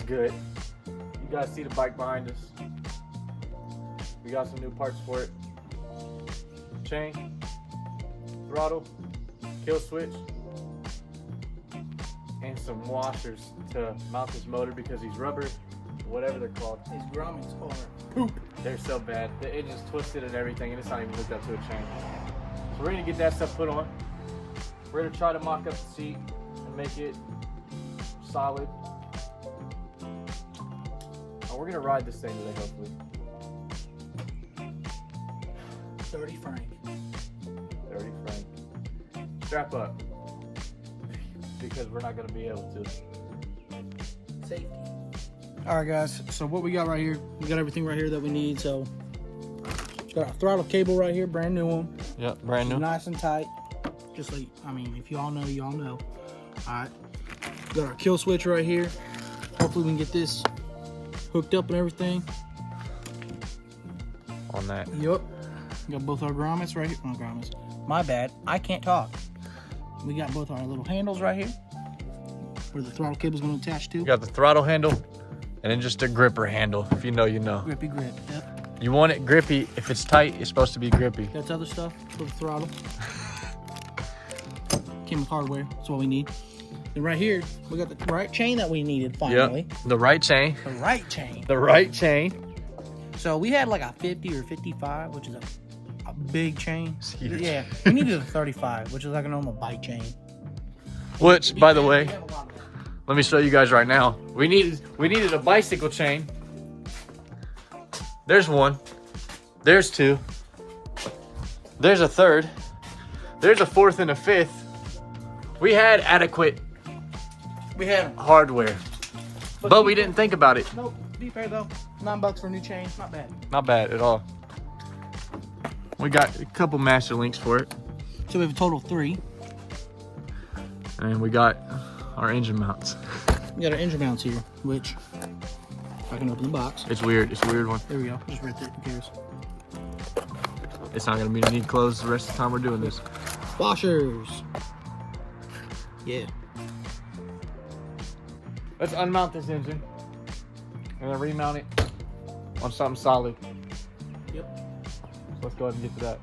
good. You guys see the bike behind us. We got some new parts for it. Chain, throttle, kill switch, and some washers to mount this motor because these rubber, whatever they're called, These grommets are poop. They're so bad. The engine's twisted and everything, and it's not even hooked up to a chain. So we're gonna get that stuff put on. We're gonna try to mock up the seat and make it solid. And we're gonna ride this thing today, hopefully. 30 franc. 30 franc. Strap up. Because we're not gonna be able to. Safety. All right, guys. So what we got right here, we got everything right here that we need. So got our throttle cable right here, brand new one. Yep, brand new. Nice and tight. Just like, I mean, if y'all know, y'all know. All right. Got our kill switch right here. Hopefully we can get this hooked up and everything. On that. Yep. Got both our grommets right here. Oh, grommets. My bad. I can't talk. We got both our little handles right here where the throttle cable's going to attach to. You got the throttle handle and then just a gripper handle. If you know, you know. Grippy grip. Yep. You want it grippy. If it's tight, it's supposed to be grippy. That's other stuff for the throttle. Came with hardware. That's what we need. And right here, we got the right chain that we needed finally. Yep. The right chain. The right chain. The right chain. So we had like a 50 or 55, which is a big chain. It's huge. Yeah. We needed a 35, which is like a normal bike chain. Which, by the way, let me show you guys right now. We needed a bicycle chain. There's one. There's two. There's a third. There's a fourth and a fifth. We had adequate hardware, but we didn't think about it. Nope. Be fair though, $9 for a new chain, not bad. Not bad at all. We got a couple master links for it. So we have a total of 3. And we got our engine mounts. We got our engine mounts here, which if I can open the box. It's weird. It's a weird one. There we go. Just right there. Who cares? It's not gonna be need clothes the rest of the time we're doing this. Washers. Yeah. Let's unmount this engine and then remount it on something solid. Yep. So let's go ahead and get to that.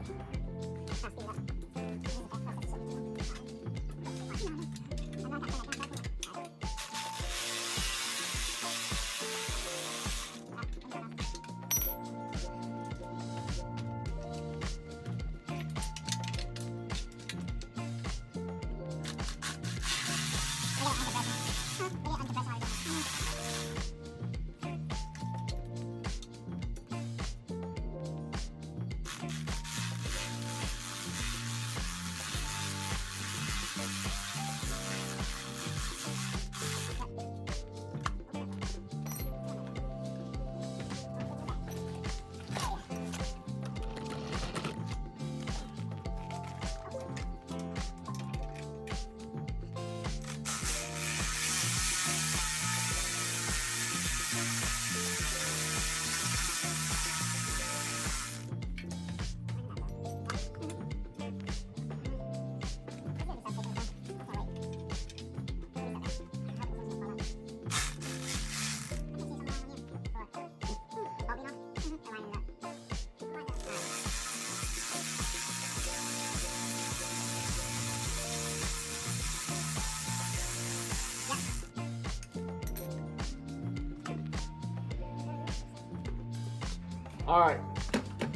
All right,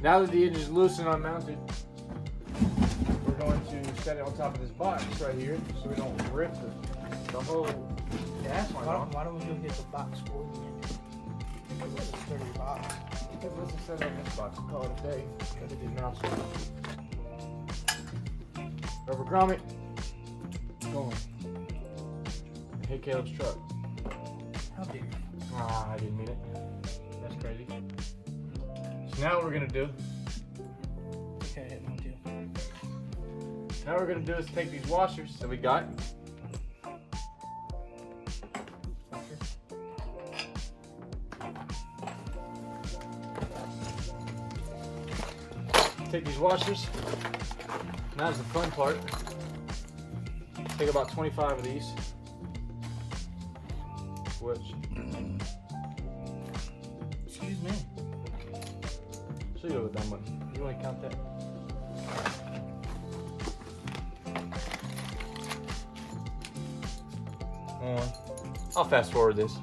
now that the engine is loose and unmounted, we're going to set it on top of this box right here so we don't rip the whole gas line off. Why don't we go get the box for you? Because it's a sturdy box. Because let's just set it on this box and call it a day, because it didn't mount so well. Rubber grommet, going. Hey, Caleb's truck. How dare you? Ah, I didn't mean it. That's crazy. So now what we're gonna do, Okay, I hit one too. now what we're gonna do is take these washers that we got. Take these washers. Now's the fun part. Take about 25 of these. Which show you what that much. You want to count that? I'll fast forward this.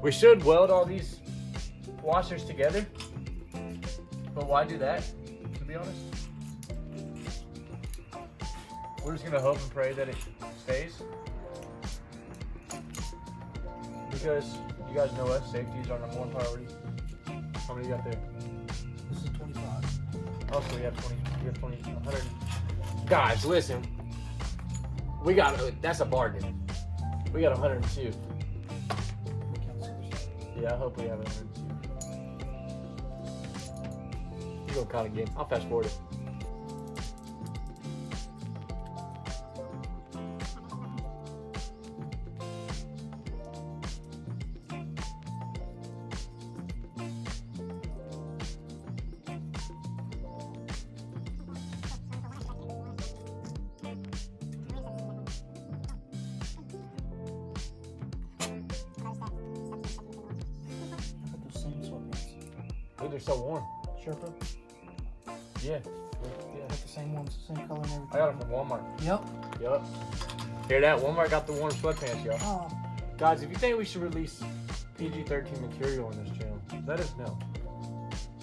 We should weld all these washers together, but why do that, to be honest? We're just gonna hope and pray that it stays. Because you guys know us, safety is our number one priority. How many you got there? This is 25. Oh, so we have 20, 100. Guys, listen. We got, that's a bargain. We got 102. Yeah, I hope we have 102. You gonna count again. I'll fast forward it. Dude, they're so warm. Sherpa? Yeah. Got the same ones, same color and everything. I got them from Walmart. Yep. Yup. Hear that? Walmart got the warm sweatpants, y'all. Oh. Guys, if you think we should release PG-13 material on this channel, let us know.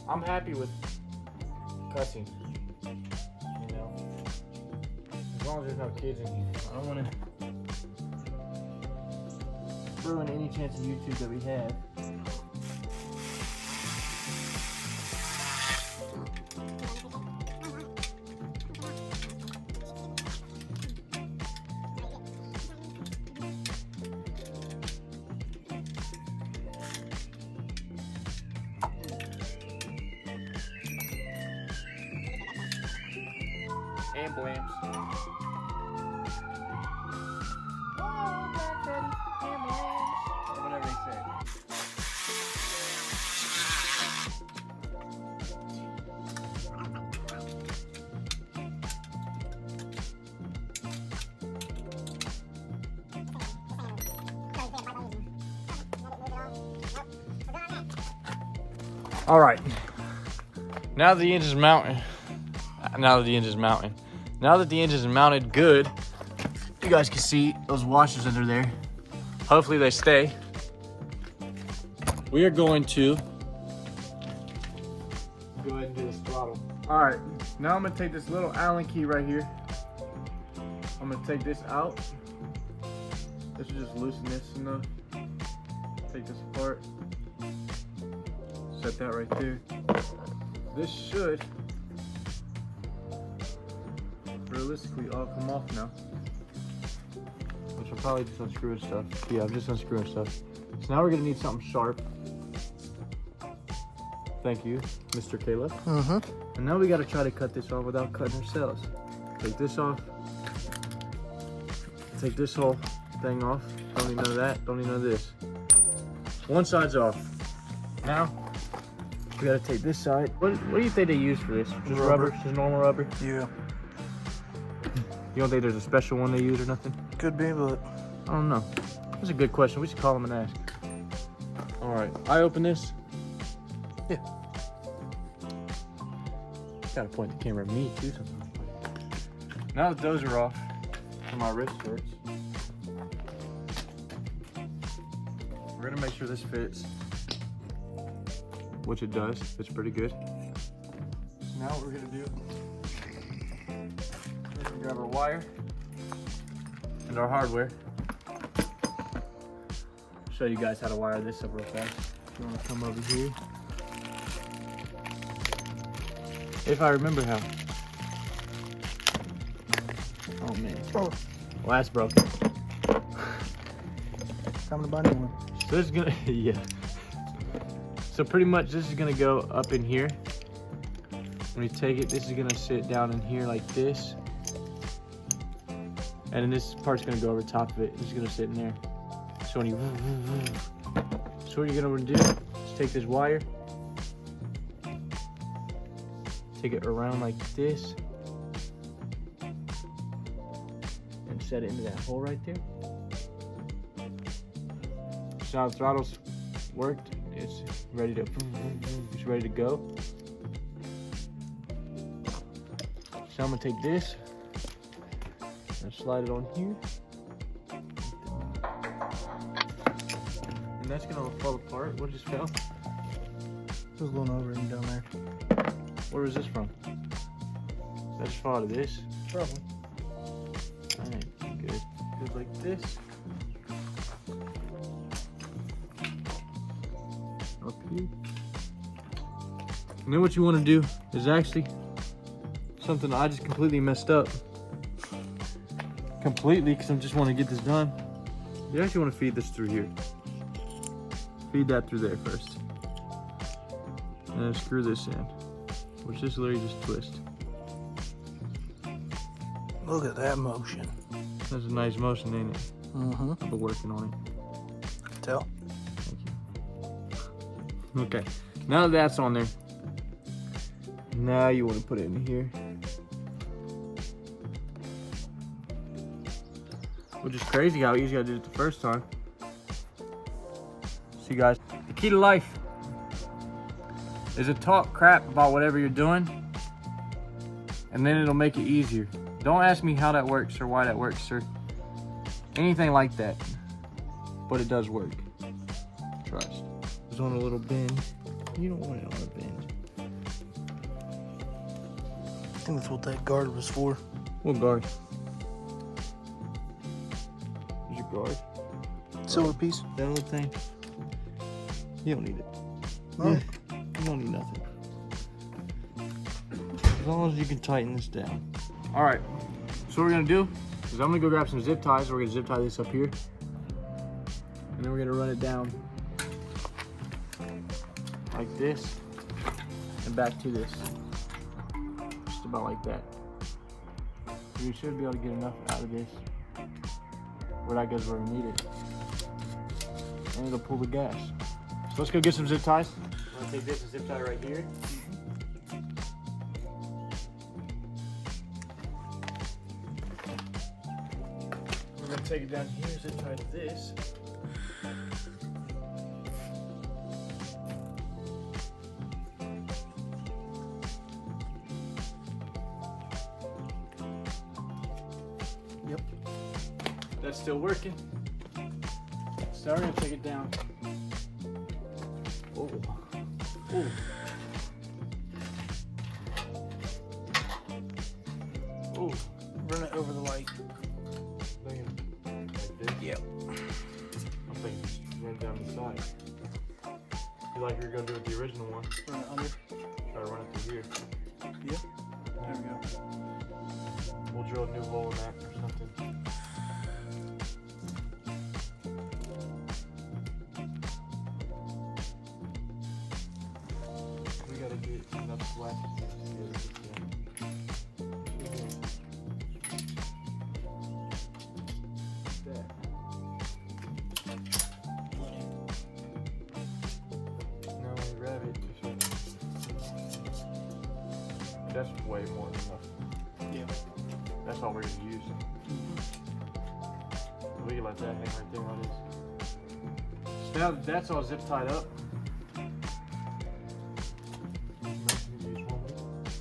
I'm happy with cussing. You know? As long as there's no kids in here. I don't want to ruin any chance of YouTube that we have. Ambulance. Oh, Black Betty, ambulance. Or whatever they say. All right. Now that the engine's mounting. Now that the engine's mounted good, you guys can see those washers under there. Hopefully they stay. We are going to go ahead and do this throttle. All right, now I'm gonna take this little Allen key right here. I'm gonna take this out. This will just loosen this enough. Take this apart. Set that right there. This should realistically all come off now. Which will probably just unscrew stuff. Yeah, I'm just unscrewing stuff. So now we're gonna need something sharp. Thank you, Mr. Caleb. And now we gotta try to cut this off without cutting ourselves. Take this off. Take this whole thing off. Don't need none of that. Don't need none of this. One side's off. Now we gotta take this side. What do you think they use for this? Just rubber? Just normal rubber? Yeah. You don't think there's a special one they use or nothing? Could be, but I don't know. That's a good question. We should call them and ask. All right, I open this. Gotta point the camera at me too sometimes. Now that those are off, and my wrist hurts, we're gonna make sure this fits, which it does. Fits pretty good. So now what we're gonna do, we're gonna grab our wire and our hardware. Show you guys how to wire this up real fast. You wanna come over here? If I remember how. Oh man. Oh. Well, that's broken. Time to buy a new one. So this is gonna, yeah. So pretty much this is gonna go up in here. When you take it, this is gonna sit down in here like this. And then this part's gonna go over top of it. It's gonna sit in there. So when you, so what you're gonna do is take this wire, take it around like this, and set it into that hole right there. So now the throttle's worked. It's ready to go. So I'm gonna take this and slide it on here. And that's gonna fall apart. What just fell? There's a little overheating down there. Where was this from? That just fall out of this? Probably. Alright, good. Good like this. Up here. And then what you want to do is actually something I just completely messed up. Completely, because I just want to get this done. You actually want to feed this through here. Feed that through there first. And then screw this in. Which is literally just twist. Look at that motion. That's a nice motion, ain't it? Mm-hmm. I've been working on it. Tell. Thank you. Okay, now that that's on there, now you want to put it in here. Which is crazy how easy I did it the first time. See guys, the key to life is to talk crap about whatever you're doing, and then it'll make it easier. Don't ask me how that works or why that works or anything like that, but it does work. Trust. It's on a little bend. You don't want it on a bend. I think that's what that guard was for. What guard? Is your guard? Silver piece. That little thing? You don't need it. No. Yeah. You don't need nothing. As long as you can tighten this down. All right, so what we're gonna do is I'm gonna go grab some zip ties. We're gonna zip tie this up here. And then we're gonna run it down like this and back to this. Just about like that. We should be able to get enough out of this where that goes where we need it. And it'll pull the gas. So let's go get some zip ties. I'm gonna take this and zip tie right here. We're gonna take it down here, zip tie this. Yep. That's still working. So we're gonna take it down. Oh. Oh. Oh. Run it over the light. Like this? Yep. I'm thinking just run down the side. You like you're gonna do with the original one. Run it under. Try to run it through here. Yep. There we go. We'll drill a new hole in that or something. We gotta get enough slack to get this done. That. Now when we grab it, that's way more than enough. Yeah. That's all we're gonna use. We can let that hang right there on this. So now that that's all zip tied up.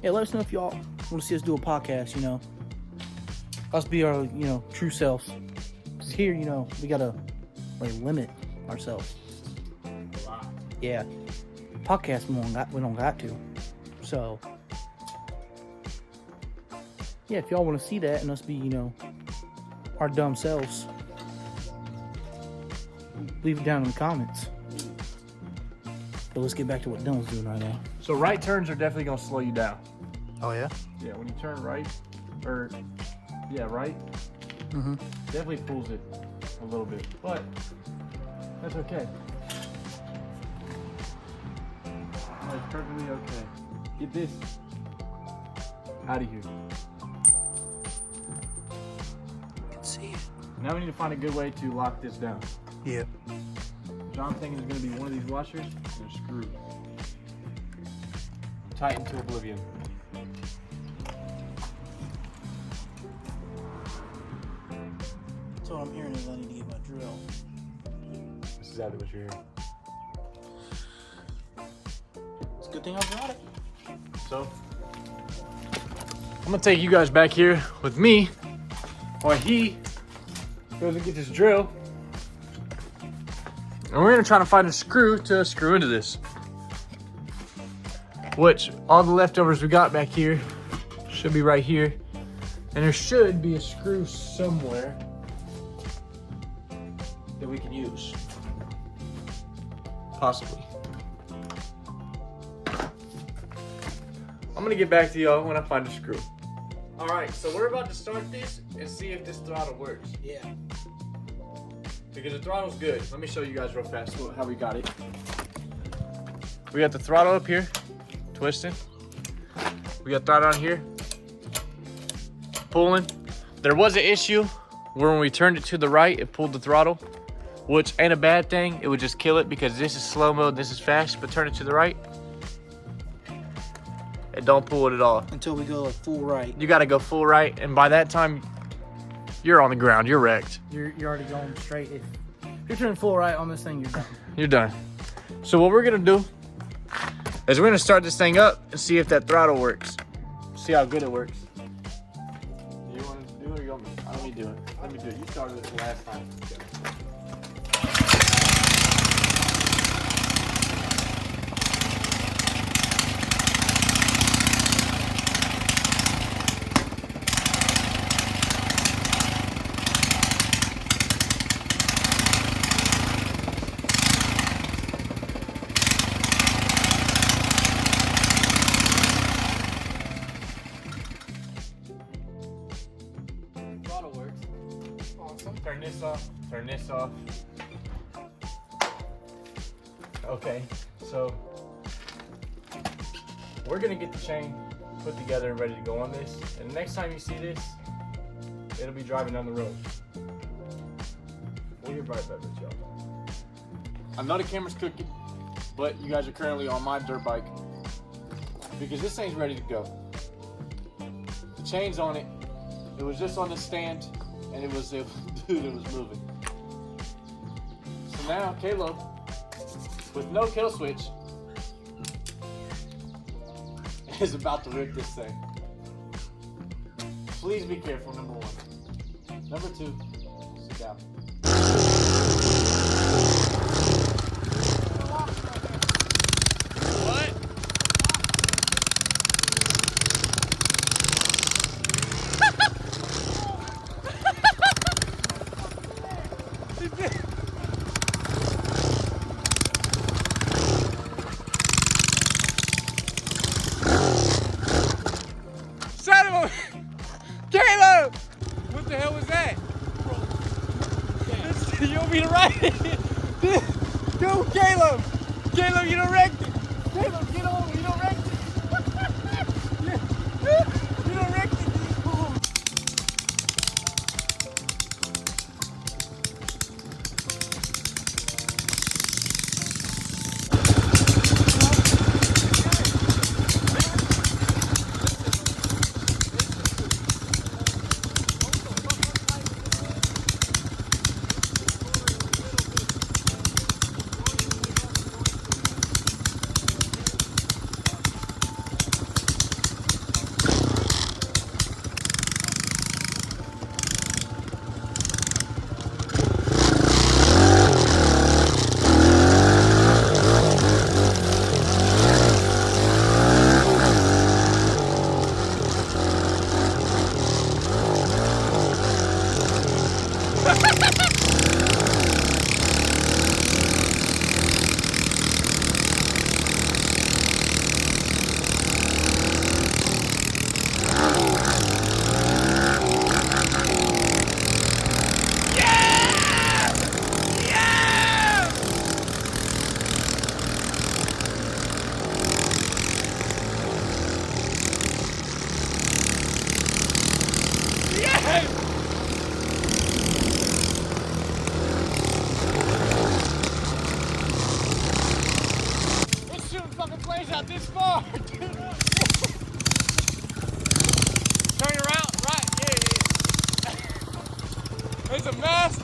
Yeah, let us know if y'all want to see us do a podcast, you know. Us be our, you know, true selves. 'Cause here, you know, we gotta like limit ourselves. Wow. Yeah. Podcast we don't got to. So yeah, if y'all want to see that and us be, you know, our dumb selves, leave it down in the comments. But let's get back to what Dylan's doing right now. So right turns are definitely gonna slow you down. Oh yeah? Yeah, when you turn right, or yeah, right, Mm-hmm. definitely pulls it a little bit, but that's okay. That's perfectly okay. Get this out of here. Let's see it. Now we need to find a good way to lock this down. Yeah. John thinking it's gonna be one of these washers and a screw. Tighten to oblivion. So what I'm hearing is I need to get my drill. This is exactly what you're hearing. It's a good thing I brought it. So, I'm gonna take you guys back here with me while he goes and gets his drill. And we're gonna try to find a screw to screw into this. Which, all the leftovers we got back here should be right here. And there should be a screw somewhere that we can use. Possibly. I'm gonna get back to y'all when I find a screw. All right, so we're about to start this and see if this throttle works. Yeah. Because the throttle's good. Let me show you guys real fast how we got it. We got the throttle up here, twisting. We got throttle on here, pulling. There was an issue where when we turned it to the right, it pulled the throttle, which ain't a bad thing. It would just kill it because this is slow mode, this is fast, but turn it to the right, it don't pull it at all. Until we go like full right. You gotta go full right, and by that time, you're on the ground, you're wrecked. You're already going straight. If you're turning full right on this thing, you're done. You're done. So what we're gonna do is we're gonna start this thing up and see if that throttle works. See how good it works. Do you want to do it or you want me? Let me do it. Let me do it. You started it last time. Throttle works. Awesome. Turn this off. Turn this off. Okay, so we're gonna get the chain put together and ready to go on this. And the next time you see this, it'll be driving down the road. We'll get right back with y'all. I know the camera's cooking, but you guys are currently on my dirt bike because this thing's ready to go. The chain's on it. It was just on the stand, and it was able to do it was moving. So now Caleb, with no kill switch, is about to rip this thing. Please be careful, number one. Number two, sit down. What? Son of a... Caleb! What the hell was that? You want me to ride it? Go, Caleb! Caleb, you done wrecked it! Caleb, get over, you done wrecked it! You done wrecked it! Turn around, right, yeah. There's a mess.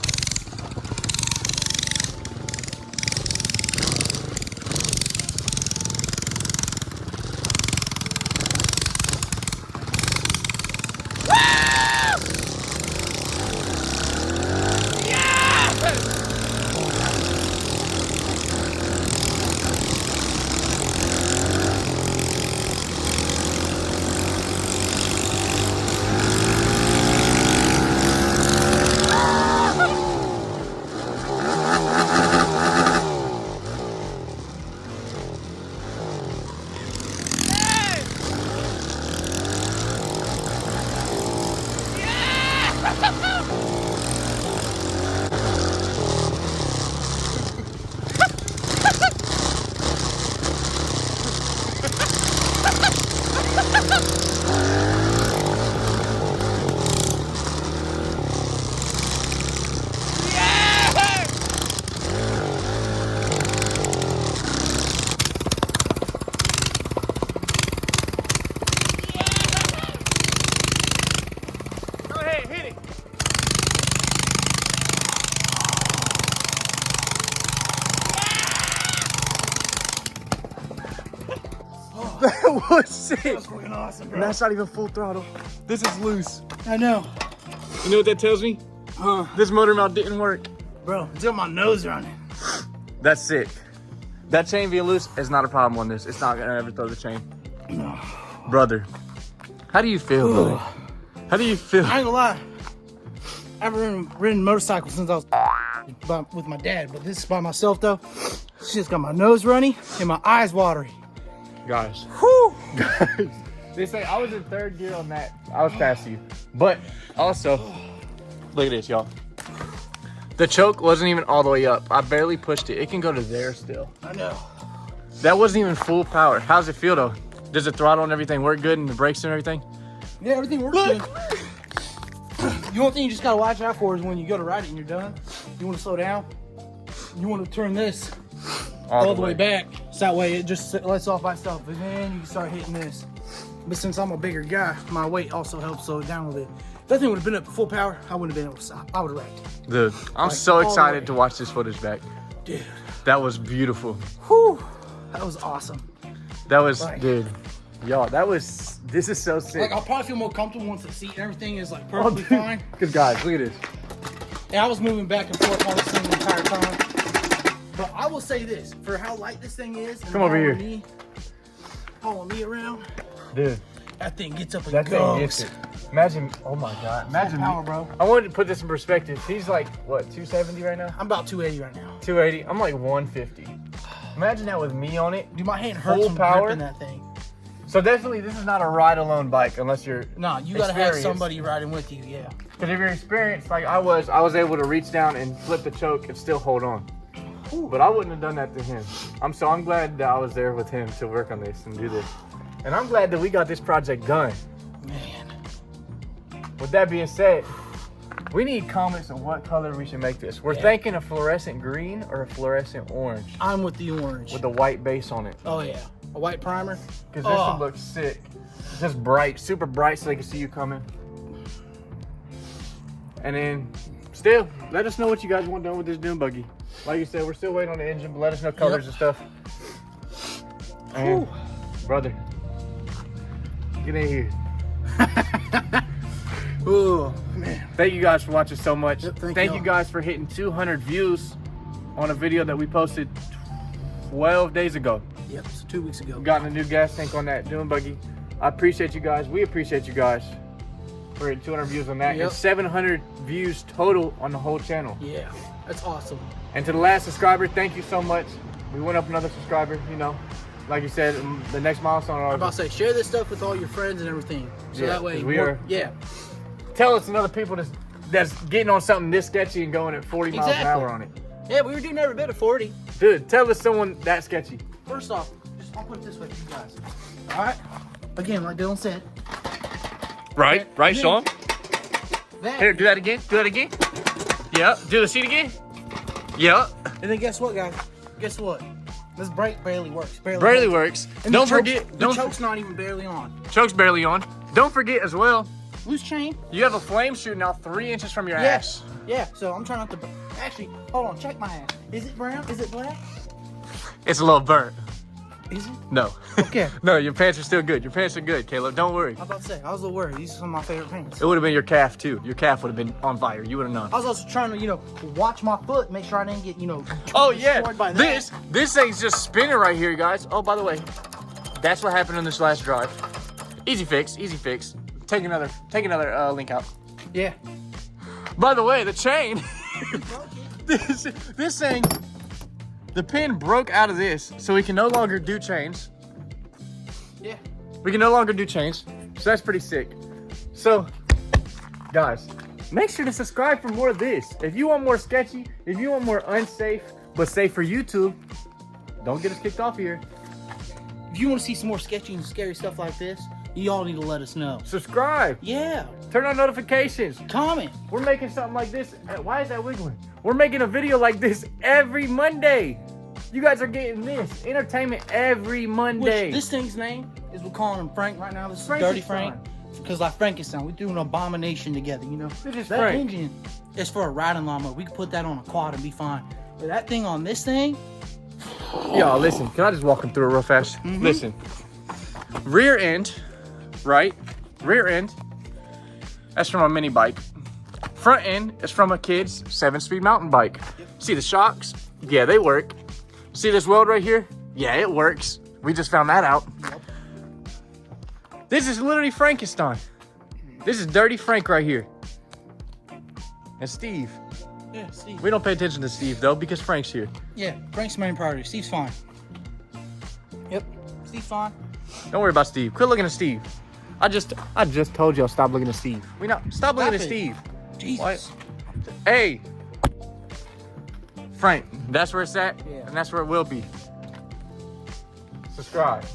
That was sick. That's fucking awesome, bro. And that's not even full throttle. This is loose. I know. You know what that tells me? This motor mount didn't work. Bro, until my nose running. That's sick. That chain being loose is not a problem on this. It's not gonna ever throw the chain. No. Brother, how do you feel, brother? How do you feel? I ain't gonna lie. I haven't ridden motorcycles since I was with my dad, but this is by myself though. Shit's got my nose runny and my eyes watery. Guys, Whew. they say I was in third gear on that. I was past you. But also, look at this, y'all. The choke wasn't even all the way up. I barely pushed it. It can go to there still. I know. That wasn't even full power. How's it feel though? Does the throttle and everything work good and the brakes and everything? Yeah, everything works good. The only thing you just gotta watch out for is when you go to ride it and you're done. You wanna slow down. You wanna turn this all the way back. So that way it just lets off by itself. And then you can start hitting this. But since I'm a bigger guy, my weight also helps slow it down a little bit. If that thing would have been up at full power, I wouldn't have been able to stop. I would have wrecked. Dude, I'm Like, so all the excited way. to watch this footage back. Dude. That was beautiful. Whew. That was awesome. That was, Like- dude. Y'all, this is so sick. Like, I'll probably feel more comfortable once the seat and everything is like perfectly fine. Because guys, look at this. And I was moving back and forth on this thing the entire time. But I will say this, for how light this thing is, and Come over here. Following me around, Dude, that thing gets up and that thing goes. gets it. Imagine, oh my God. Imagine Power, me. bro. I wanted to put this in perspective. He's like, what, 270 right now? I'm about 280 right now. 280. I'm like 150. Imagine that with me on it. Dude, my hand hurts Full from power? gripping that thing. So definitely, this is not a ride-alone bike unless you're Nah, you gotta have experienced. somebody riding with you, yeah. Because if you're experienced, like I was able to reach down and flip the choke and still hold on. But I wouldn't have done that to him. I'm glad that I was there with him to work on this and do this. And I'm glad that we got this project done. Man. With that being said, we need comments on what color we should make this. We're thinking a fluorescent green or a fluorescent orange I'm with the orange. with a white base on it. Oh, yeah. A white primer. Because this one looks sick. Just bright, super bright so they can see you coming. And then, still, let us know what you guys want done with this dune buggy. Like you said, we're still waiting on the engine, but let us know colors and stuff. And, brother, get in here. Oh, man. Thank you guys for watching so much. Yep, thank thank you y'all. guys for hitting 200 views on a video that we posted 12 days ago. Yep, so 2 weeks ago. Got a new gas tank on that dune buggy. I appreciate you guys. We appreciate you guys for hitting 200 views on that. Yep. And 700 views total on the whole channel. Yeah, that's awesome. And to the last subscriber, thank you so much. We went up another subscriber, you know. Like you said, the next milestone. I'm about to say, share this stuff with all your friends and everything. So Yeah, that way, 'cause we are- yeah. Tell us another people that's getting on something this sketchy and going at 40 miles an Exactly. hour on it. Yeah, we were doing every bit of 40. Dude, tell us someone that sketchy. First off, I'll put it this way for you guys. All right. Again, like Dylan said. Right, right, Sean? Here, That, do that again. Do that again. Yep. Do the seat again. Yep. and then guess what, guys? Guess what? This brake barely works. Barely works. And Don't the choke's- forget. The choke's not even barely on. Choke's barely on. Don't forget as well. Loose chain. You have a flame shooting out 3 inches from your ass. Yeah. So I'm trying not to. Actually, hold on. Check my ass. Is it brown? Is it black? It's a little burnt. Is it? No. Okay. No, your pants are still good. Your pants are good, Caleb. Don't worry. I was about to say. I was a little worried. These are some of my favorite pants. It would have been your calf too. Your calf would have been on fire. You would have known. I was also trying to, watch my foot, make sure I didn't get, Oh yeah, destroyed by that. this thing's just spinning right here, guys. Oh, by the way, that's what happened in this last drive. Easy fix, easy fix. Take another link out. Yeah. By the way, the chain, this thing, the pin broke out of this, so we can no longer do chains. Yeah. We can no longer do chains, so that's pretty sick. So, guys, make sure to subscribe for more of this. If you want more sketchy, if you want more unsafe, but safe for YouTube, don't get us kicked off here. If you want to see some more sketchy and scary stuff like this, you all need to let us know. Subscribe. Yeah. Turn on notifications. Comment. We're making something like this. Why is that wiggling? We're making a video like this every Monday. You guys are getting this entertainment every Monday. Which, this thing's name is, we're calling him Frank right now. This is Frankenstein. Dirty Frank. Because like Frankenstein, we do an abomination together, This is That Frank. engine is for a riding lawnmower. We can put that on a quad and be fine. But that thing on this thing, Y'all, listen. Can I just walk them through it real fast? Listen. Rear end, right? Rear end. That's from a mini bike. Front end is from a kid's 7-speed mountain bike. See the shocks? Yeah, they work. See this weld right here? Yeah, it works. We just found that out. Yep. This is literally Frankenstein. This is Dirty Frank right here. And Steve. yeah, Steve. We don't pay attention to Steve though because Frank's here. Yeah, Frank's main priority. Steve's fine. Yep, Steve's fine. Don't worry about Steve. Quit looking at Steve. I just told y'all stop looking at Steve. Stop looking at it. Steve. Jesus. Hey, Frank, that's where it's at, Yeah. and that's where it will be. Subscribe,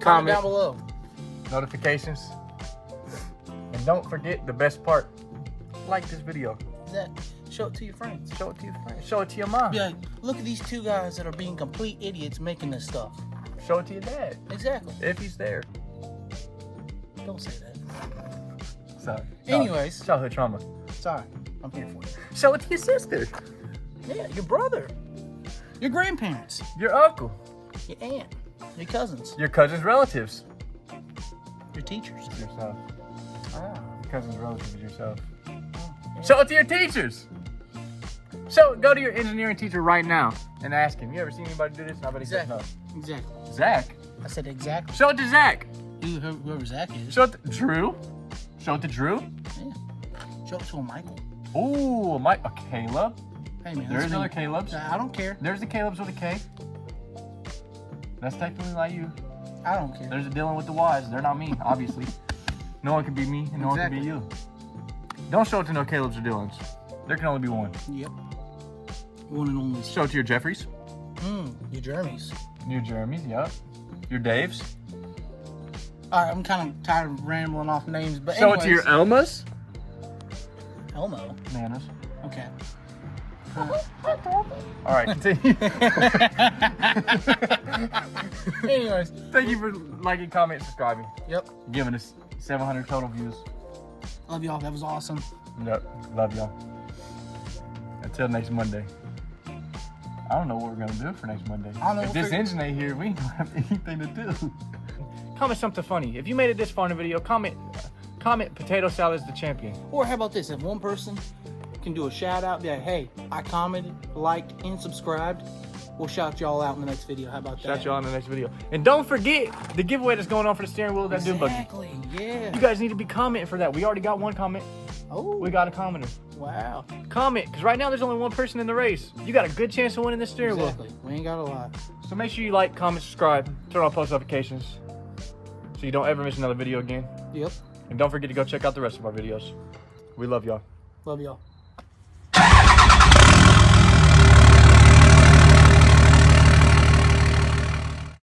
Comment down below. notifications, and don't forget the best part. Like this video. That show it to your friends. Show it to your friends. Show it to your mom. Be like, look at these two guys that are being complete idiots making this stuff. Show it to your dad Exactly. if he's there. Don't say that. So, Anyways. childhood trauma. Sorry, I'm here for you. Show it to your sister, Yeah, your brother, your grandparents, your uncle, your aunt, your cousins, your cousin's relatives, your teachers. yourself. Ah. Cousin's relatives is yourself. Yeah. Show it to your teachers. Go to your engineering teacher right now and ask him. You ever seen anybody do this? I bet he says no. Exactly. Zach. I said exactly. Show it to Zach. Whoever Zach is. Show it to Drew. Show it to Drew. Yeah. Show it to a Michael. Ooh, a Caleb. Hey man, There's that's other me. Calebs. I don't care. There's the Calebs with a K. That's technically like you. I don't care. There's a Dylan with the Y's. They're not me, obviously. No one can be me and no one can be you. Don't show it to no Calebs or Dylans. There can only be one. Yep. One and only. Show it to your Jeffries. Your Jeremys. Your Jeremys, yep. Your Daves. All right, I'm kind of tired of rambling off names, but Show it to your Elmas. Elmo. Nanas. Okay. All right, continue. Anyways. Thank you for liking, commenting, subscribing. Yep. Giving us 700 total views. Love y'all. That was awesome. Yep. Love y'all. Until next Monday. I don't know what we're gonna do for next Monday. I don't know, If we'll this figure- engine ain't here, we ain't gonna have anything to do. Comment something funny. If you made it this far in the video, comment potato salad is the champion. Or how about this? If one person can do a shout out, be like, hey, I commented, liked, and subscribed, we'll shout y'all out in the next video. How about that? Shout y'all in the next video. And don't forget the giveaway that's going on for the steering wheel of that dune buggy. Exactly. Yeah. You guys need to be commenting for that. We already got one comment. Oh. We got a commenter. Wow. Comment, because right now there's only one person in the race. You got a good chance of winning this steering Exactly. We ain't got a lot. wheel. So make sure you like, comment, subscribe, turn on post notifications so you don't ever miss another video again. Yep. And don't forget to go check out the rest of our videos. We love y'all. Love y'all.